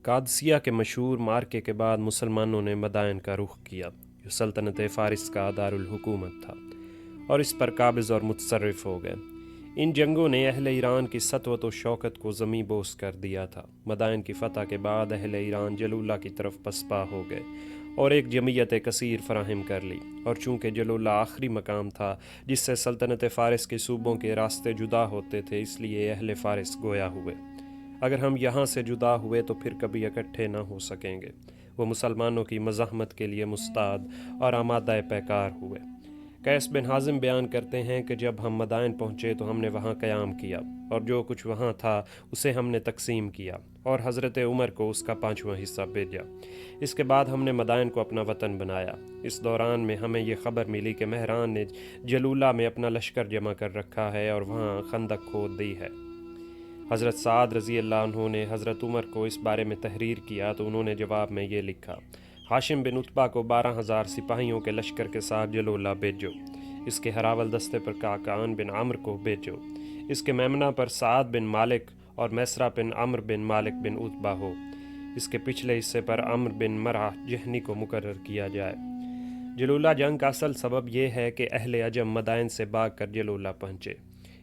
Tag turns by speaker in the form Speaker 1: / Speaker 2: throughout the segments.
Speaker 1: قادسیہ کے مشہور مارکے کے بعد مسلمانوں نے مدائن کا رخ کیا، جو سلطنت فارس کا دارالحکومت تھا، اور اس پر قابض اور متصرف ہو گئے۔ ان جنگوں نے اہل ایران کی سطوت و شوکت کو زمیں بوس کر دیا تھا۔ مدائن کی فتح کے بعد اہل ایران جلولہ کی طرف پسپا ہو گئے اور ایک جمعیت کثیر فراہم کر لی، اور چونکہ جلولہ آخری مقام تھا جس سے سلطنت فارس کے صوبوں کے راستے جدا ہوتے تھے، اس لیے اہل فارس گویا ہوئے، اگر ہم یہاں سے جدا ہوئے تو پھر کبھی اکٹھے نہ ہو سکیں گے۔ وہ مسلمانوں کی مزاحمت کے لیے مستعد اور آمادہ پیکار ہوئے۔ قیس بن حازم بیان کرتے ہیں کہ جب ہم مدائن پہنچے تو ہم نے وہاں قیام کیا، اور جو کچھ وہاں تھا اسے ہم نے تقسیم کیا، اور حضرت عمر کو اس کا 5واں حصہ بھیجا۔ اس کے بعد ہم نے مدائن کو اپنا وطن بنایا۔ اس دوران میں ہمیں یہ خبر ملی کہ مہران نے جلولہ میں اپنا لشکر جمع کر رکھا ہے اور وہاں خندق کھود دی ہے۔ حضرت سعد رضی اللہ عنہ نے حضرت عمر کو اس بارے میں تحریر کیا تو انہوں نے جواب میں یہ لکھا: ہاشم بن عتبہ کو 12,000 سپاہیوں کے لشکر کے ساتھ جلولہ بھیجو۔ اس کے ہراول دستے پر کاکان بن عمرو کو بھیجو۔ اس کے میمنہ پر سعد بن مالک اور میسرہ بن عمرو بن مالک بن عتبہ ہو۔ اس کے پچھلے حصے پر عمرو بن مرہ جہنی کو مقرر کیا جائے۔ جلولہ جنگ کا اصل سبب یہ ہے کہ اہل عجم مدائن سے بھاگ کر جلولہ پہنچے۔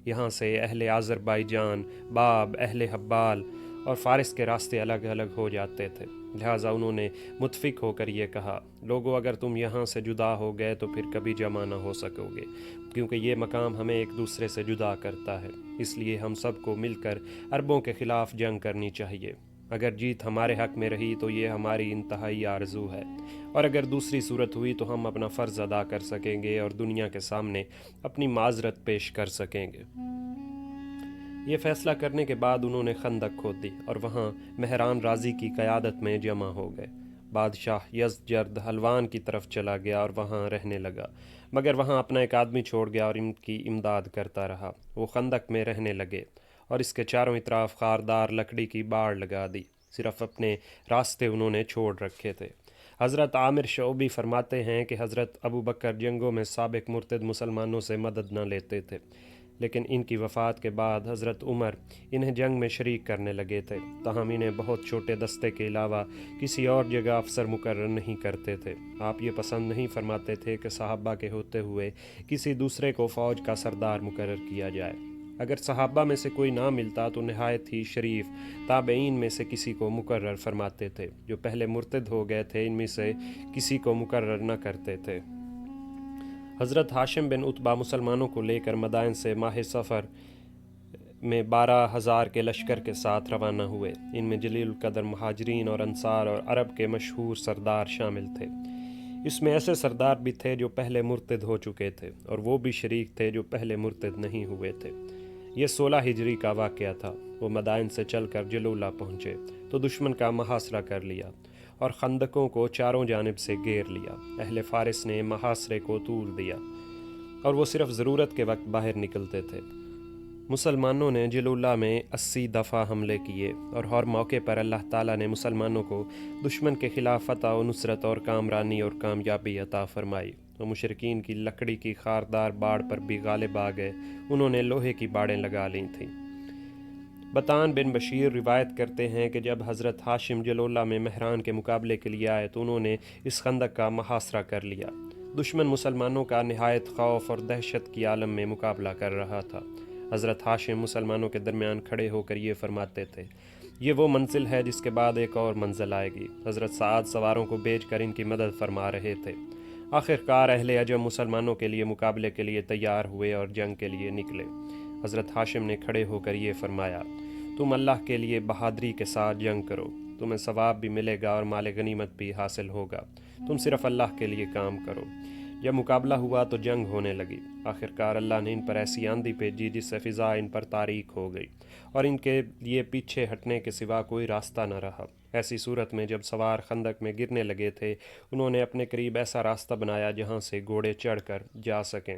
Speaker 1: یہاں سے اہل آذربائیجان، باب، اہل حبال اور فارس کے راستے الگ الگ ہو جاتے تھے، لہٰذا انہوں نے متفق ہو کر یہ کہا: لوگوں، اگر تم یہاں سے جدا ہو گئے تو پھر کبھی جمع نہ ہو سکو گے، کیونکہ یہ مقام ہمیں ایک دوسرے سے جدا کرتا ہے، اس لیے ہم سب کو مل کر عربوں کے خلاف جنگ کرنی چاہیے۔ اگر جیت ہمارے حق میں رہی تو یہ ہماری انتہائی آرزو ہے، اور اگر دوسری صورت ہوئی تو ہم اپنا فرض ادا کر سکیں گے اور دنیا کے سامنے اپنی معذرت پیش کر سکیں گے۔ یہ فیصلہ کرنے کے بعد انہوں نے خندق کھود دی اور وہاں مہران راضی کی قیادت میں جمع ہو گئے۔ بادشاہ یزدجرد حلوان کی طرف چلا گیا اور وہاں رہنے لگا، مگر وہاں اپنا ایک آدمی چھوڑ گیا اور ان کی امداد کرتا رہا۔ وہ خندق میں رہنے لگے اور اس کے چاروں اطراف خاردار لکڑی کی باڑ لگا دی، صرف اپنے راستے انہوں نے چھوڑ رکھے تھے۔ حضرت عامر شعبی فرماتے ہیں کہ حضرت ابو بکر جنگوں میں سابق مرتد مسلمانوں سے مدد نہ لیتے تھے، لیکن ان کی وفات کے بعد حضرت عمر انہیں جنگ میں شریک کرنے لگے تھے، تاہم انہیں بہت چھوٹے دستے کے علاوہ کسی اور جگہ افسر مقرر نہیں کرتے تھے۔ آپ یہ پسند نہیں فرماتے تھے کہ صحابہ کے ہوتے ہوئے کسی دوسرے کو فوج کا سردار مقرر کیا جائے۔ اگر صحابہ میں سے کوئی نہ ملتا تو نہایت ہی شریف تابعین میں سے کسی کو مقرر فرماتے تھے۔ جو پہلے مرتد ہو گئے تھے ان میں سے کسی کو مقرر نہ کرتے تھے۔ حضرت ہاشم بن عتبہ مسلمانوں کو لے کر مدائن سے ماہ صفر میں 12,000 کے لشکر کے ساتھ روانہ ہوئے۔ ان میں جلیل القدر مہاجرین اور انصار اور عرب کے مشہور سردار شامل تھے۔ اس میں ایسے سردار بھی تھے جو پہلے مرتد ہو چکے تھے، اور وہ بھی شریک تھے جو پہلے مرتد نہیں ہوئے تھے۔ یہ 16 ہجری کا واقعہ تھا۔ وہ مدائن سے چل کر جلولہ پہنچے تو دشمن کا محاصرہ کر لیا اور خندقوں کو چاروں جانب سے گھیر لیا۔ اہل فارس نے محاصرے کو توڑ دیا اور وہ صرف ضرورت کے وقت باہر نکلتے تھے۔ مسلمانوں نے جلولہ میں 80 دفعہ حملے کیے، اور ہر موقع پر اللہ تعالیٰ نے مسلمانوں کو دشمن کے خلاف فتح و نصرت اور کامرانی اور کامیابی عطا فرمائی۔ وہ مشرکین کی لکڑی کی خاردار باڑ پر بھی غالب آ گئے، انہوں نے لوہے کی باڑیں لگا لی تھیں۔ بطان بن بشیر روایت کرتے ہیں کہ جب حضرت ہاشم جلولہ میں مہران کے مقابلے کے لیے آئے تو انہوں نے اس خندق کا محاصرہ کر لیا۔ دشمن مسلمانوں کا نہایت خوف اور دہشت کی عالم میں مقابلہ کر رہا تھا۔ حضرت ہاشم مسلمانوں کے درمیان کھڑے ہو کر یہ فرماتے تھے: یہ وہ منزل ہے جس کے بعد ایک اور منزل آئے گی۔ حضرت سعد سواروں کو بھیج کر ان کی مدد فرما رہے تھے۔ آخر کار اہل عجم مسلمانوں کے لیے مقابلے کے لیے تیار ہوئے اور جنگ کے لیے نکلے۔ حضرت ہاشم نے کھڑے ہو کر یہ فرمایا: تم اللہ کے لیے بہادری کے ساتھ جنگ کرو، تمہیں ثواب بھی ملے گا اور مال غنیمت بھی حاصل ہوگا، تم صرف اللہ کے لیے کام کرو۔ جب مقابلہ ہوا تو جنگ ہونے لگی۔ آخر کار اللہ نے ان پر ایسی آندھی بھیجی جس سے فضا ان پر تاریک ہو گئی اور ان کے لیے پیچھے ہٹنے کے سوا کوئی راستہ نہ رہا۔ ایسی صورت میں جب سوار خندق میں گرنے لگے تھے، انہوں نے اپنے قریب ایسا راستہ بنایا جہاں سے گھوڑے چڑھ کر جا سکیں۔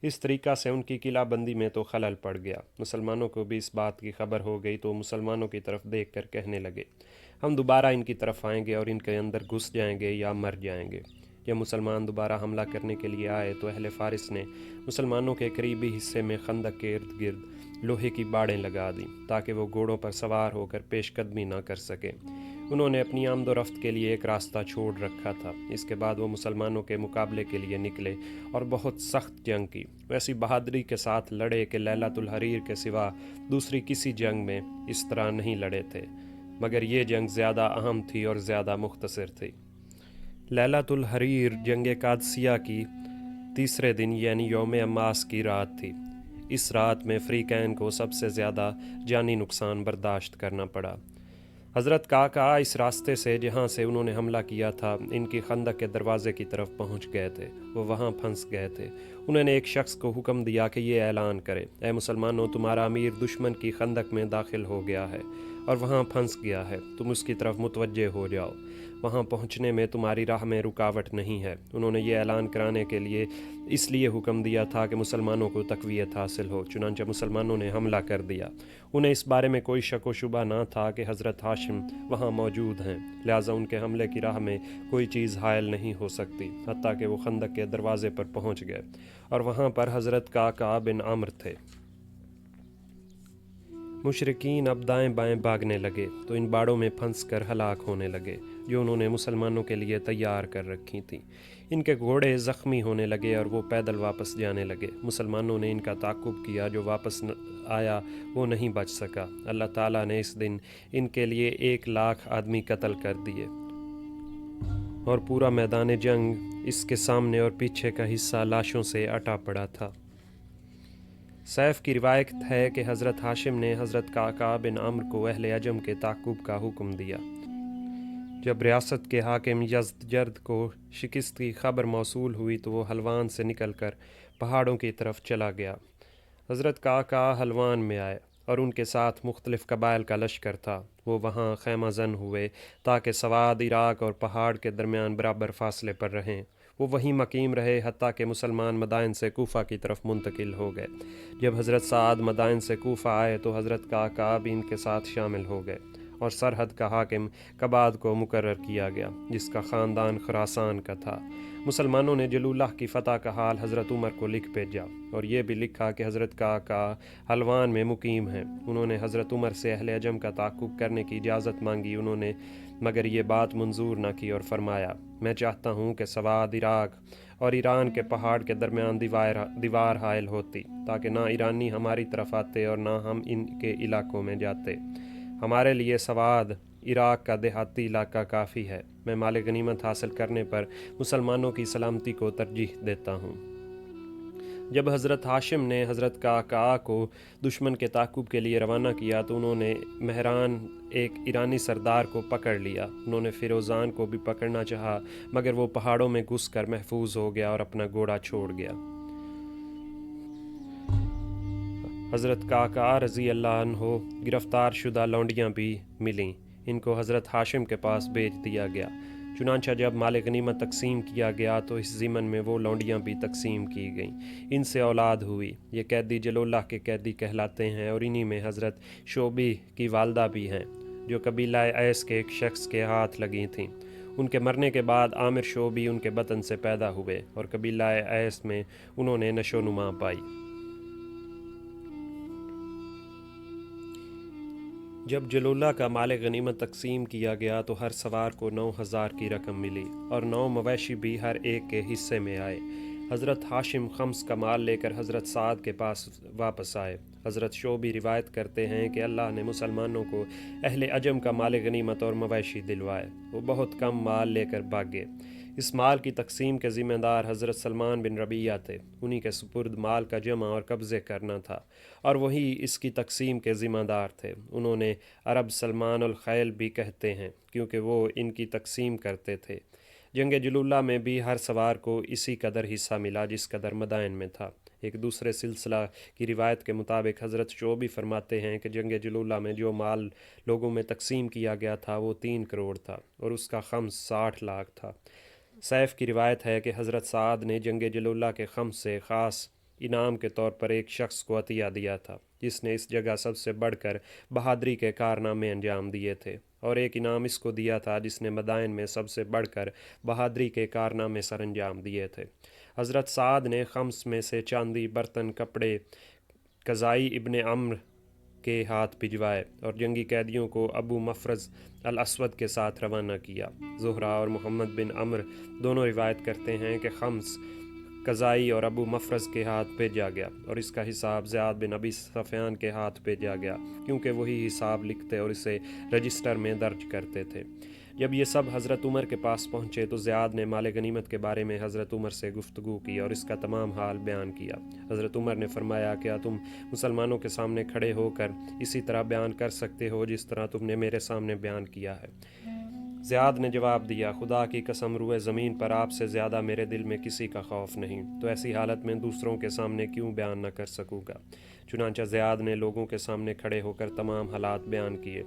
Speaker 1: اس طریقہ سے ان کی قلعہ بندی میں تو خلل پڑ گیا۔ مسلمانوں کو بھی اس بات کی خبر ہو گئی تو مسلمانوں کی طرف دیکھ کر کہنے لگے: ہم دوبارہ ان کی طرف آئیں گے اور ان کے اندر گھس جائیں گے یا مر جائیں گے۔ جب مسلمان دوبارہ حملہ کرنے کے لیے آئے تو اہل فارس نے مسلمانوں کے قریبی حصے میں خندق کے ارد گرد لوہے کی باڑیں لگا دیں تاکہ وہ گھوڑوں پر سوار ہو کر پیش قدمی نہ کر سکیں۔ انہوں نے اپنی آمد و رفت کے لیے ایک راستہ چھوڑ رکھا تھا۔ اس کے بعد وہ مسلمانوں کے مقابلے کے لیے نکلے اور بہت سخت جنگ کی، ویسی بہادری کے ساتھ لڑے کہ لیلۃ الحریر کے سوا دوسری کسی جنگ میں اس طرح نہیں لڑے تھے، مگر یہ جنگ زیادہ اہم تھی اور زیادہ مختصر تھی۔ لیلۃ الحریر جنگ قادسیہ کی تیسرے دن یعنی یوم اماس کی رات تھی۔ اس رات میں فریقین کو سب سے زیادہ جانی نقصان برداشت کرنا پڑا۔ حضرت قعقاع اس راستے سے جہاں سے انہوں نے حملہ کیا تھا ان کی خندق کے دروازے کی طرف پہنچ گئے تھے۔ وہ وہاں پھنس گئے تھے۔ انہوں نے ایک شخص کو حکم دیا کہ یہ اعلان کرے، اے مسلمانوں، تمہارا امیر دشمن کی خندق میں داخل ہو گیا ہے اور وہاں پھنس گیا ہے، تم اس کی طرف متوجہ ہو جاؤ، وہاں پہنچنے میں تمہاری راہ میں رکاوٹ نہیں ہے۔ انہوں نے یہ اعلان کرانے کے لیے اس لیے حکم دیا تھا کہ مسلمانوں کو تقویت حاصل ہو، چنانچہ مسلمانوں نے حملہ کر دیا۔ انہیں اس بارے میں کوئی شک و شبہ نہ تھا کہ حضرت ہاشم وہاں موجود ہیں، لہٰذا ان کے حملے کی راہ میں کوئی چیز حائل نہیں ہو سکتی، حتیٰ کہ وہ خندق کے دروازے پر پہنچ گئے اور وہاں پر حضرت قعقاع بن عمرو تھے۔ مشرکین اب دائیں بائیں بھاگنے لگے تو ان باڑوں میں پھنس کر ہلاک ہونے لگے جو انہوں نے مسلمانوں کے لیے تیار کر رکھی تھیں۔ ان کے گھوڑے زخمی ہونے لگے اور وہ پیدل واپس جانے لگے۔ مسلمانوں نے ان کا تعاقب کیا، جو واپس آیا وہ نہیں بچ سکا۔ اللہ تعالیٰ نے اس دن ان کے لیے 1,00,000 آدمی قتل کر دیے اور پورا میدان جنگ اس کے سامنے اور پیچھے کا حصہ لاشوں سے اٹا پڑا تھا۔ سیف کی روایت ہے کہ حضرت ہاشم نے حضرت قعقاع بن عمرو کو اہل عجم کے تعاقب کا حکم دیا۔ جب ریاست کے حاکم یزدجرد کو شکست کی خبر موصول ہوئی تو وہ حلوان سے نکل کر پہاڑوں کی طرف چلا گیا۔ حضرت قعقاع حلوان میں آئے اور ان کے ساتھ مختلف قبائل کا لشکر تھا۔ وہ وہاں خیمہ زن ہوئے تاکہ سواد عراق اور پہاڑ کے درمیان برابر فاصلے پر رہیں۔ وہ وہیں مقیم رہے حتیٰ کہ مسلمان مدائن سے کوفہ کی طرف منتقل ہو گئے۔ جب حضرت سعد مدائن سے کوفہ آئے تو حضرت قعقاع بھی ان کے ساتھ شامل ہو گئے اور سرحد کا حاکم قباد کو مقرر کیا گیا، جس کا خاندان خراسان کا تھا۔ مسلمانوں نے جلولہ کی فتح کا حال حضرت عمر کو لکھ بھیجا اور یہ بھی لکھا کہ حضرت قعقاع حلوان میں مقیم ہیں۔ انہوں نے حضرت عمر سے اہل عجم کا تعاقب کرنے کی اجازت مانگی، انہوں نے مگر یہ بات منظور نہ کی اور فرمایا، میں چاہتا ہوں کہ سواد عراق اور ایران کے پہاڑ کے درمیان دیوار حائل ہوتی تاکہ نہ ایرانی ہماری طرف آتے اور نہ ہم ان کے علاقوں میں جاتے۔ ہمارے لیے سواد عراق کا دیہاتی علاقہ کافی ہے۔ میں مال غنیمت حاصل کرنے پر مسلمانوں کی سلامتی کو ترجیح دیتا ہوں۔ جب حضرت ہاشم نے حضرت قعقاع کو دشمن کے تعاقب کے لیے روانہ کیا تو انہوں نے مہران ایک ایرانی سردار کو پکڑ لیا۔ انہوں نے فیروزان کو بھی پکڑنا چاہا مگر وہ پہاڑوں میں گھس کر محفوظ ہو گیا اور اپنا گھوڑا چھوڑ گیا۔ حضرت قعقاع رضی اللہ عنہ گرفتار شدہ لونڈیاں بھی ملیں، ان کو حضرت ہاشم کے پاس بھیج دیا گیا۔ چنانچہ جب مال غنیمت تقسیم کیا گیا تو اس ضمن میں وہ لونڈیاں بھی تقسیم کی گئیں۔ ان سے اولاد ہوئی۔ یہ قیدی جلولہ کے قیدی کہلاتے ہیں اور انہی میں حضرت شعبی کی والدہ بھی ہیں جو قبیلہ ایس کے ایک شخص کے ہاتھ لگی تھیں۔ ان کے مرنے کے بعد عامر شعبی ان کے بطن سے پیدا ہوئے اور قبیلہ ایس میں انہوں نے نشو و نما پائی۔ جب جلولہ کا مال غنیمت تقسیم کیا گیا تو ہر سوار کو 9,000 کی رقم ملی اور 9 مویشی بھی ہر ایک کے حصے میں آئے۔ حضرت ہاشم خمس کا مال لے کر حضرت سعد کے پاس واپس آئے۔ حضرت شعبی روایت کرتے ہیں کہ اللہ نے مسلمانوں کو اہل عجم کا مال غنیمت اور مویشی دلوائے۔ وہ بہت کم مال لے کر بھاگے۔ اس مال کی تقسیم کے ذمہ دار حضرت سلمان بن ربیعہ تھے۔ انہی کے سپرد مال کا جمع اور قبضے کرنا تھا اور وہی اس کی تقسیم کے ذمہ دار تھے۔ انہوں نے عرب سلمان الخیل بھی کہتے ہیں کیونکہ وہ ان کی تقسیم کرتے تھے۔ جنگ جلولہ میں بھی ہر سوار کو اسی قدر حصہ ملا جس قدر مدائن میں تھا۔ ایک دوسرے سلسلہ کی روایت کے مطابق حضرت شعبی فرماتے ہیں کہ جنگ جلولہ میں جو مال لوگوں میں تقسیم کیا گیا تھا وہ 3 کروڑ تھا اور اس کا خمس 60 لاکھ تھا۔ سیف کی روایت ہے کہ حضرت سعد نے جنگ جلولہ کے خمس سے خاص انعام کے طور پر ایک شخص کو عطیہ دیا تھا جس نے اس جگہ سب سے بڑھ کر بہادری کے کارنامے انجام دیے تھے، اور ایک انعام اس کو دیا تھا جس نے مدائن میں سب سے بڑھ کر بہادری کے کارنامے سر انجام دیے تھے۔ حضرت سعد نے خمس میں سے چاندی، برتن، کپڑے، قزائی ابن عمر کے ہاتھ بھجوائے اور جنگی قیدیوں کو ابو مفرز الاسود کے ساتھ روانہ کیا۔ زہرہ اور محمد بن عمر دونوں روایت کرتے ہیں کہ خمس قزائی اور ابو مفرز کے ہاتھ بھیجا گیا اور اس کا حساب زیاد بن ابی سفیان کے ہاتھ بھیجا گیا، کیونکہ وہی حساب لکھتے اور اسے رجسٹر میں درج کرتے تھے۔ جب یہ سب حضرت عمر کے پاس پہنچے تو زیاد نے مال غنیمت کے بارے میں حضرت عمر سے گفتگو کی اور اس کا تمام حال بیان کیا۔ حضرت عمر نے فرمایا، کیا تم مسلمانوں کے سامنے کھڑے ہو کر اسی طرح بیان کر سکتے ہو جس طرح تم نے میرے سامنے بیان کیا ہے؟ زیاد نے جواب دیا، خدا کی قسم روئے زمین پر آپ سے زیادہ میرے دل میں کسی کا خوف نہیں، تو ایسی حالت میں دوسروں کے سامنے کیوں بیان نہ کر سکوں گا؟ چنانچہ زیاد نے لوگوں کے سامنے کھڑے ہو کر تمام حالات بیان کیے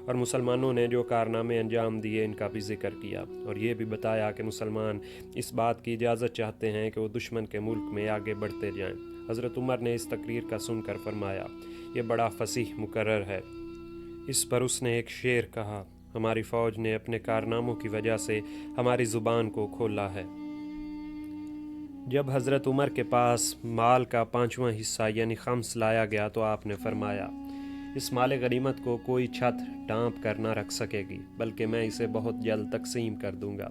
Speaker 1: اور مسلمانوں نے جو کارنامے انجام دیے ان کا بھی ذکر کیا، اور یہ بھی بتایا کہ مسلمان اس بات کی اجازت چاہتے ہیں کہ وہ دشمن کے ملک میں آگے بڑھتے جائیں۔ حضرت عمر نے اس تقریر کا سن کر فرمایا، یہ بڑا فصیح مقرر ہے۔ اس پر اس نے ایک شعر کہا، ہماری فوج نے اپنے کارناموں کی وجہ سے ہماری زبان کو کھولا ہے۔ جب حضرت عمر کے پاس مال کا 5واں حصہ یعنی خمس لایا گیا تو آپ نے فرمایا، اس مال غنیمت کو کوئی چھت ڈھانپ کر نہ رکھ سکے گی، بلکہ میں اسے بہت جلد تقسیم کر دوں گا۔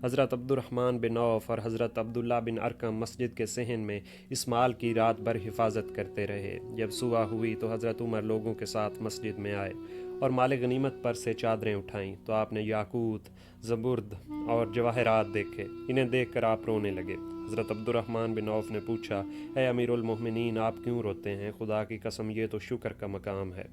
Speaker 1: حضرت عبد الرحمن بن عوف اور حضرت عبداللہ بن ارقم مسجد کے صحن میں اس مال کی رات بھر حفاظت کرتے رہے۔ جب صبح ہوئی تو حضرت عمر لوگوں کے ساتھ مسجد میں آئے اور مال غنیمت پر سے چادریں اٹھائیں تو آپ نے یاقوت، زبرد اور جواہرات دیکھے۔ انہیں دیکھ کر آپ رونے لگے۔ حضرت عبد الرحمن بن عوف نے پوچھا، اے امیر المومنین، آپ کیوں روتے ہیں؟ خدا کی قسم یہ تو شکر کا مقام ہے۔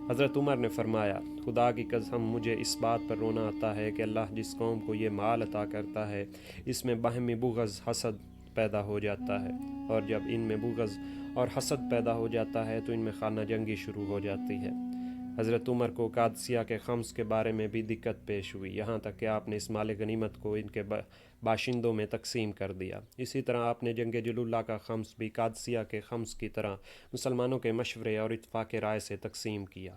Speaker 1: حضرت عمر نے فرمایا، خدا کی قسم مجھے اس بات پر رونا آتا ہے کہ اللہ جس قوم کو یہ مال عطا کرتا ہے اس میں باہمی بغض حسد پیدا ہو جاتا ہے، اور جب ان میں بغض اور حسد پیدا ہو جاتا ہے تو ان میں خانہ جنگی شروع ہو جاتی ہے۔ حضرت عمر کو قادسیہ کے خمس کے بارے میں بھی دقت پیش ہوئی، یہاں تک کہ آپ نے اس مال غنیمت کو ان کے باشندوں میں تقسیم کر دیا۔ اسی طرح آپ نے جنگ جلولہ کا خمس بھی قادسیہ کے خمس کی طرح مسلمانوں کے مشورے اور اتفاق رائے سے تقسیم کیا۔